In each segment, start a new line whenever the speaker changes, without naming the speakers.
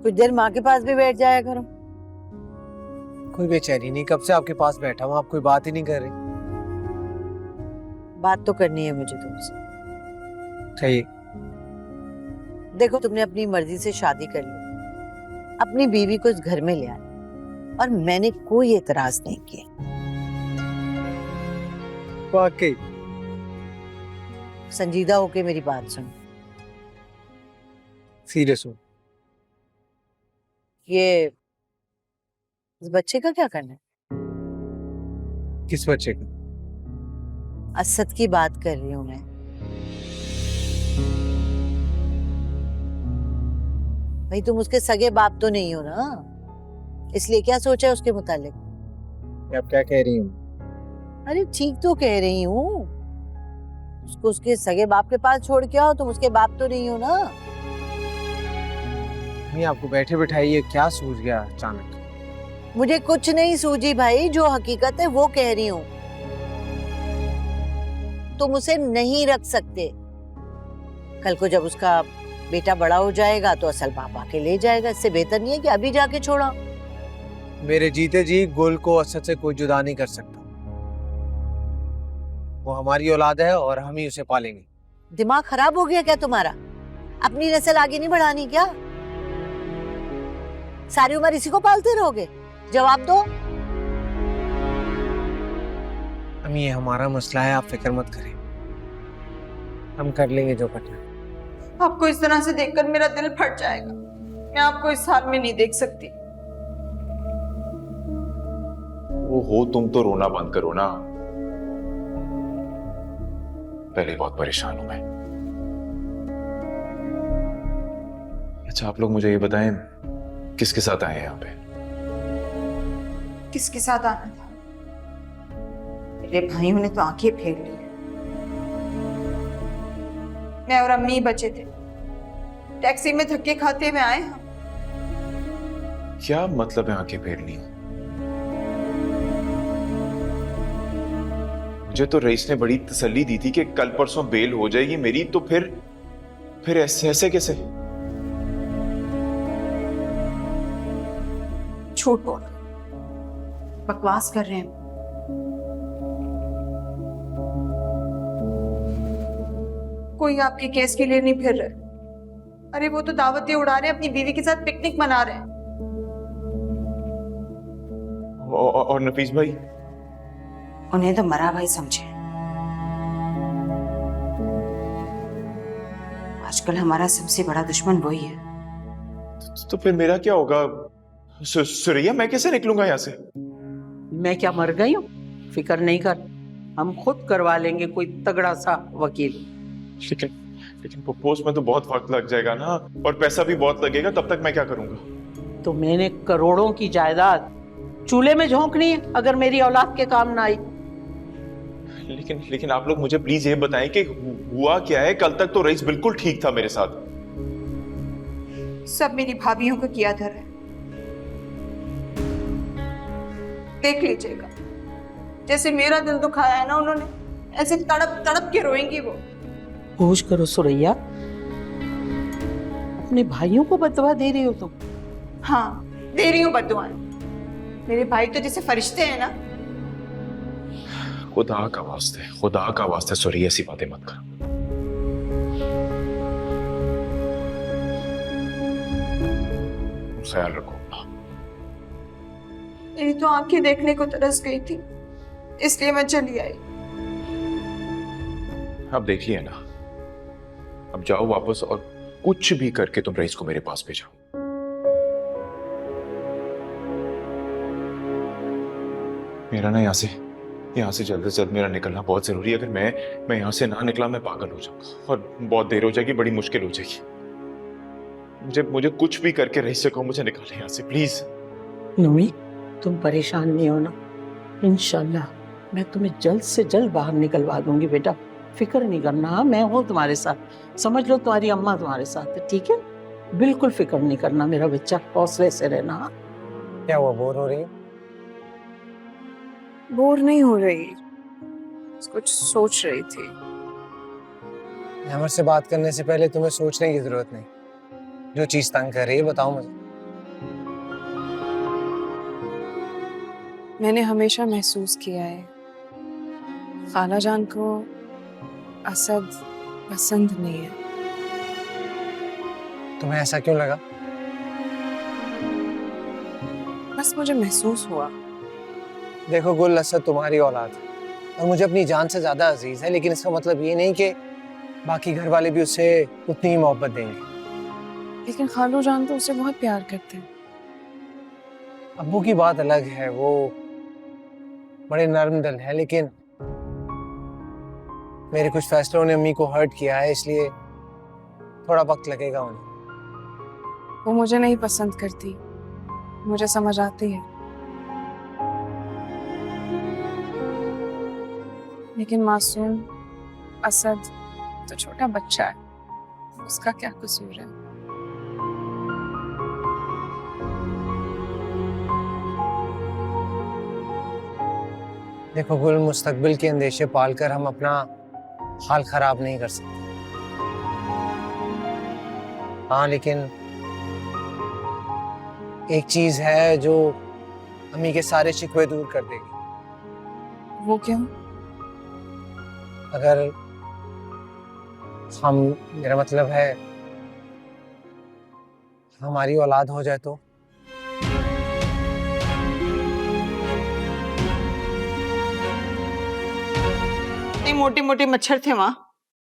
कुछ देर माँ के पास भी बैठ जाया करो।
कोई बेचैनी नहीं, कब से आपके पास बैठा हूँ, आप कोई बात ही नहीं कर रही।
बात तो करनी है मुझे तुमसे।
चाहिए।
देखो, तुमने अपनी मर्जी से शादी कर ली, अपनी बीवी को इस घर में ले आया और मैंने कोई एतराज नहीं किया।
वाकई।
संजीदा होके मेरी बात सुनो।
सीरियस हो?
ये इस बच्चे का क्या करना है?
किस बच्चे का?
असद की बात कर रही हूँ मैं। भाई तुम उसके सगे बाप तो नहीं हो ना, इसलिए क्या सोचा है उसके मुतालिक?
आप क्या कह रही हूँ?
अरे ठीक तो कह रही हूँ, उसको उसके सगे बाप के पास छोड़ के आओ, तुम उसके बाप तो नहीं हो ना।
नहीं, आपको बैठे बिठाइए क्या सूझ गया अचानक?
मुझे कुछ नहीं सूझी भाई, जो हकीकत है वो कह रही हूँ। तुम उसे नहीं रख सकते। कल को जब उसका बेटा बड़ा हो जाएगा तो असल बाप आके ले जाएगा। इससे बेहतर नहीं है कि अभी जाके छोड़ा।
मेरे जीते जी गुल को असद से कोई जुदा नहीं कर सकता। वो हमारी औलाद है और हम ही उसे पालेंगे।
दिमाग खराब हो गया क्या तुम्हारा? अपनी नस्ल आगे नहीं बढ़ानी क्या? सारी उम्र इसी को पालते रहोगे? जवाब दो।
अम्मी, ये हमारा मसला है, आप फिक्र मत करें, हम कर लेंगे जो करना है।
आपको इस तरह से देखकर मेरा दिल फट जाएगा। मैं आपको इस हाल में नहीं देख सकती।
वो हो तुम तो रोना बंद करो ना। पहले बहुत परेशान हूं मैं। अच्छा, आप लोग मुझे ये बताएं, किसके साथ आए हैं यहाँ पे?
किसके साथ आना था? मेरे भाइयों ने तो आंखें फेर ली। मैं और अम्मी बचे थे, टैक्सी में धक्के खाते हुए आए हम।
क्या मतलब है आंखें फेरनी? मुझे तो रईस ने बड़ी तसल्ली दी थी कि कल परसों बेल हो जाएगी मेरी, तो फिर ऐसे कैसे?
झूठ बोल, बकवास कर रहे हैं। कोई आपके केस के लिए नहीं फिर रहा। अरे वो तो दावतें उड़ा रहे हैं, अपनी बीवी के साथ पिकनिक मना रहे हैं।
और नफीस भाई?
उन्हें तो मरा भाई समझे। आजकल हमारा सबसे बड़ा दुश्मन वही है।
तो फिर मेरा क्या होगा? सुरैया, मैं कैसे निकलूंगा यहाँ से?
मैं क्या मर गई हूँ? फिक्र नहीं कर, हम खुद करवा लेंगे कोई तगड़ा सा वकील।
लेकिन प्रपोज में तो बहुत वक्त लग जाएगा ना, और पैसा भी बहुत लगेगा। तब तक मैं क्या करूंगा?
तो मैंने करोड़ों की जायदाद चूल्हे में झोंकनी है अगर मेरी औलाद के काम ना आई।
लेकिन आप लोग मुझे प्लीज ये बताएं कि हुआ क्या है? कल तक तो रईस बिल्कुल ठीक था मेरे साथ।
सब मेरी भाभियों को किया धर है। देख लीजिएगा, जैसे मेरा दिल दुखाया है ना उन्होंने, ऐसे तड़प तड़प के रोएंगी वो।
होश करो सुरैया, अपने भाइयों को बदवा दे रही हो तुम?
हाँ, दे रही हूँ बद्दुआएं। मेरे भाई तो जैसे फरिश्ते हैं ना।
खुदा का वास्ते सुरैया, ऐसी बातें मत कर। ख्याल रखो अपना।
मेरी तो आंखें देखने को तरस गई थी, इसलिए मैं चली आई।
अब देख लिया ना, अब जाओ वापस और कुछ भी करके तुम रईस को मेरे पास भेजो। मेरा ना यहाँ से जल्द से जल्द मेरा निकलना बहुत जरूरी है। अगर मैं यहाँ से ना निकला, मैं पागल हो जाऊंगा और बहुत देर हो जाएगी, बड़ी मुश्किल हो जाएगी। मुझे कुछ भी करके रईस से कहो मुझे निकाले यहाँ से, प्लीज।
नूरी, तुम परेशान नहीं हो ना? इंशाल्लाह मैं तुम्हें जल्द से जल्द बाहर निकलवा दूंगी बेटा, फिक्र नहीं करना। मैं हूँ तुम्हारे साथ, समझ लो तुम्हारी अम्मा तुम्हारे साथ है, ठीक है? बिल्कुल फिक्र नहीं करना मेरा बच्चा, हौसले से रहना।
क्या हुआ, बोर हो रही है?
बोर नहीं हो रही, कुछ सोच रही थी।
हमर से बात करने से पहले तुम्हें सोचने की जरूरत नहीं। जो चीज तंग कर रही है बताओ मुझे।
मैंने हमेशा महसूस किया है खाला जान को असद पसंद नहीं है।
तुम्हें ऐसा क्यों लगा?
बस मुझे महसूस हुआ।
देखो गुल, असद तुम्हारी औलाद है और मुझे अपनी जान से ज्यादा अजीज है, लेकिन इसका मतलब ये नहीं कि बाकी घर वाले भी उसे उतनी ही मोहब्बत देंगे।
लेकिन खालू जान तो उसे बहुत प्यार करते हैं।
अब्बू की बात अलग है, वो बड़े नर्म दिल है, लेकिन मेरे कुछ फैसलों ने अम्मी को हर्ट किया है, इसलिए थोड़ा वक्त लगेगा उन्हें।
वो मुझे नहीं पसंद करती, मुझे समझ आती है, लेकिन मासूम असद तो छोटा बच्चा है, उसका क्या कसूर है?
देखो गुल, मुस्तकबिल के अंदेशे पालकर हम अपना हाल खराब नहीं कर सकते। हाँ, लेकिन एक चीज है जो अम्मी के सारे शिकवे दूर कर देगी।
वो क्यों?
अगर हम, मेरा मतलब है हमारी औलाद हो जाए तो।
मोटे मोटे मच्छर थे वहां,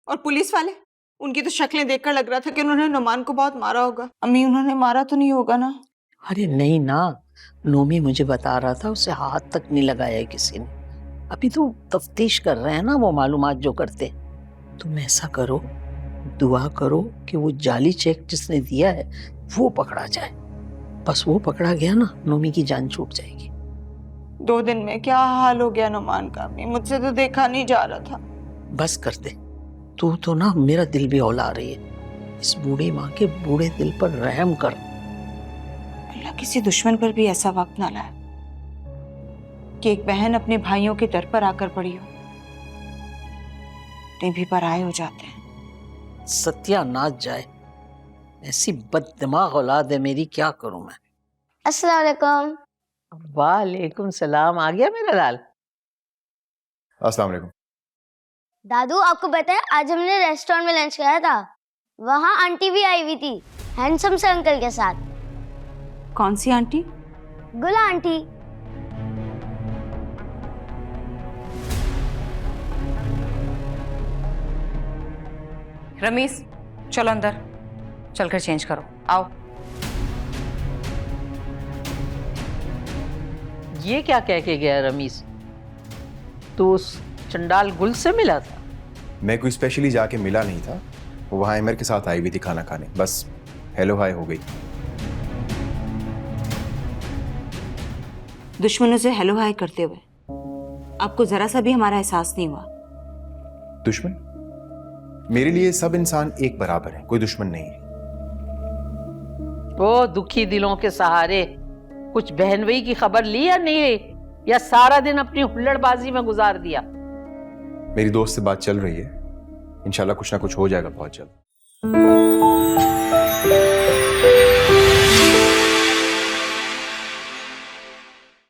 और पुलिस वाले, उनकी तो शक्लें देखकर लग रहा था कि उन्होंने नुमान को बहुत मारा होगा। अम्मी, उन्होंने मारा तो नहीं होगा ना?
अरे नहीं ना, नोमी मुझे बता रहा था उसे हाथ तक नहीं लगाया है किसी ने। अभी तो तफ्तीश कर रहे हैं ना वो मालूमात जो करते। तुम ऐसा करो, दुआ करो कि वो जाली चेक जिसने दिया है वो पकड़ा जाए। बस वो पकड़ा गया ना, नोमी की जान छूट जाएगी।
2 दिन में क्या हाल हो गया नुमान का? अम्मी, मुझसे तो देखा नहीं जा रहा था।
बस कर दे तू तो ना, मेरा दिल भी हौला रही है। इस बूढ़ी माँ के बूढ़े दिल पर रहम कर।
अल्लाह किसी दुश्मन पर भी ऐसा वक्त ना लाए कि एक बहन अपने भाइयों के दर पर आकर पड़ी हो। ते भी पराये हो जाते हैं।
सत्यानाश जाए, ऐसी बददिमाग औलाद है मेरी, क्या करूं मैं।
अस्सलाम वालेकुम।
वालेकुम सलाम। आ गया मेरा लाल?
अस्सलाम वालेकुम।
दादू, आपको पता है आज हमने रेस्टोरेंट में लंच किया था, वहाँ आंटी भी आई हुई थी, हैंडसम से अंकल के साथ।
कौन सी आंटी?
गुल आंटी।
रमीस, चलो अंदर, चलकर चेंज करो, आओ।
ये क्या कह के गया रमीस? तो उस चंडाल गुल से मिला था?
मैं कोई स्पेशली जाके मिला नहीं था, वो वहाँ एमर के साथ आई हुई थी खाना खाने, बस हेलो हाय हो गई।
दुश्मनों से हेलो हाय करते हुए आपको जरा सा भी हमारा एहसास नहीं हुआ?
दुश्मन? मेरे लिए सब इंसान एक बराबर है, कोई दुश्मन नहीं है।
ओ दुखी दिलों के सहारे, कुछ बहनवई की खबर ली या नहीं, या सारा दिन अपनी हुल्लड़बाजी में गुजार दिया?
मेरी दोस्त से बात चल रही है, इंशाल्लाह कुछ ना कुछ हो जाएगा बहुत जल्द।